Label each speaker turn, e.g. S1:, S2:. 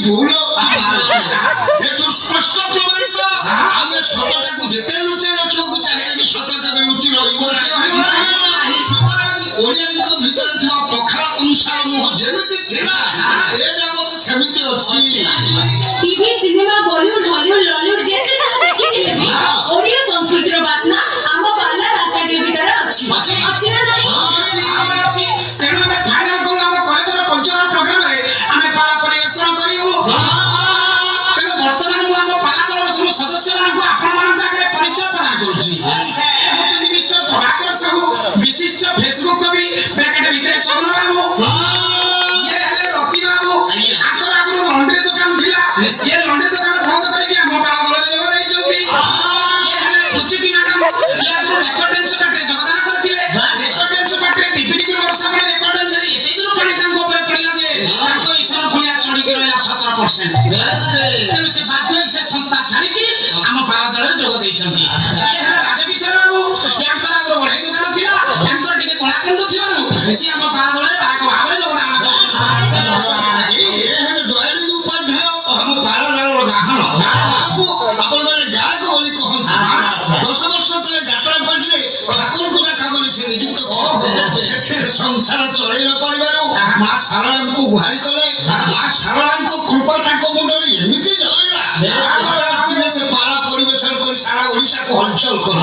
S1: ভুল এটু স্পষ্ট প্রমাণিত আমি সততাকে যেতে লুচাই রাখবো চাহিদা ବି ସତତା ବି ଲୁଚି ରହିବ ଓଡ଼ିଆଙ୍କ ଭିତରେ ଥିବା ପଖାଳ ଅନୁସାର ମୁହଁ ଯେମିତି ଥିଲା ଏ ଜଗତ ସେମିତି ଅଛି
S2: TV cinema Bollywood Hollywood Lollywood যেতে যাহা দেখিଥିଲେ ବି ଓଡ଼ିଆ ସଂସ୍କୃତିର ବାସ୍ନା ଆମ ପାଲା ରାସ୍ତାଟି ଭିତରେ ଅଛି ଅଛି ନା ନାହିଁ
S3: ଅଛି ତେଣୁ ଆମେ ଫାଇନାଲ କରୁ ଆମ କଲେଜର କଲଚରାଲ ପ୍ରୋଗ୍ରାମରେ ଆମେ ପାଲା ପରିବେଷଣ କରିବୁ ତେଣୁ ବର୍ତ୍ତମାନ ମୁଁ ଆମ ପାଲା ଦଳର ସବୁ ସଦସ୍ୟମାନଙ୍କୁ ଆପଣମାନଙ୍କ ଆଗରେ ପରିଚୟ ପ୍ରଦାନ କରୁଛି ହେଉଛନ୍ତି ମିଷ୍ଟର ପ୍ରଭାକର ସାହୁ ବିଶିଷ୍ଟ ଫେସବୁକ୍ କବି ବ୍ରାକେଟ ଭିତରେ ଚନ୍ଦନ ବାବୁ ଇଏ ହେଲେ ରତି ବାବୁ ଆଙ୍କର ଆଗରୁ ଲଣ୍ଡ୍ରି ଦୋକାନ ଥିଲା ସିଏ ଲଣ୍ଡ୍ରି ଦୋକାନ ବନ୍ଦ କରିକି ଆମ ପାଲା ଦଳରେ ଯୋଗ ଦେଇଛନ୍ତି ଇଏ ହେଲେ ପୁଚୁକି ମ୍ୟାଡାମ ଇଏ ଆଗରୁ ରେକର୍ଡ ଡ୍ୟାନ୍ସ ପାର୍ଟିରେ ଯୋଗଦାନ କରିଥିଲେ ରେକର୍ଡ ଡ୍ୟାନ୍ସ ପାର୍ଟିରେ ଡିପିଡିପି ବର୍ଷା ବେଳେ ରେକର୍ଡ ଡ୍ୟାନ୍ସରେ ଏତେ ଦୂର ପାଣି ତାଙ୍କ ଉପରେ ପଡ଼ିଲା ଯେ ତାଙ୍କ ଈଶ୍ୱର ଫୁଲିଆ ଚଢ଼ିକି ରହିଲା 17%। ତେଣୁ ସେ ବାଧ୍ୟ ହୋଇ ସେ ସଂସ୍ଥା ଛାଡ଼ିକି ଆମ ପାଲା ଦଳରେ ଯୋଗ ଦେଇଛନ୍ତି ଇଏ ହେଲେ ରାଜକିଶୋର ବାବୁ ୟାଙ୍କର ଆଗରୁ ବଢ଼େଇ ଦୋକାନ ଥିଲା ୟାଙ୍କର ଟିକେ କଳାକୁଣ୍ଡ ଥିବାରୁ ସିଏ ଆମ ପାଲା ଦଳରେ ବାହକ ଭାବରେ ଯୋଗଦାନ କରିଛନ୍ତି
S1: ଏ ହେଲେ ଦୟାନନ୍ଦ ଉପାଧ୍ୟାୟ ଆମ ପାଲା ଦଳର ଗାହଣ ତାକୁ ଆପଣମାନେ ଗାୟକ ବୋଲି କହନ୍ତି 10 ବର୍ଷ ତଳେ ଯାତ୍ରା ପାର୍ଟିରେ ଠାକୁର ପୂଜା କାମରେ ସେ ନିଯୁକ୍ତ ସେଥିରେ ସଂସାର ଚଳେଇ ନ ପାରିବାରୁ ମା ଶାରଳାଙ୍କୁ ଗୁହାରି କଲେ ମା ଶାରଳାଙ୍କ କୃପା ତାଙ୍କ ମୁଣ୍ଡରେ ଏମିତି ଝରିଲା ସେ ପାଲା ପରିବେଷଣ କରି ସାରା ଓଡ଼ିଶାକୁ ହଲଚଲ କଲେ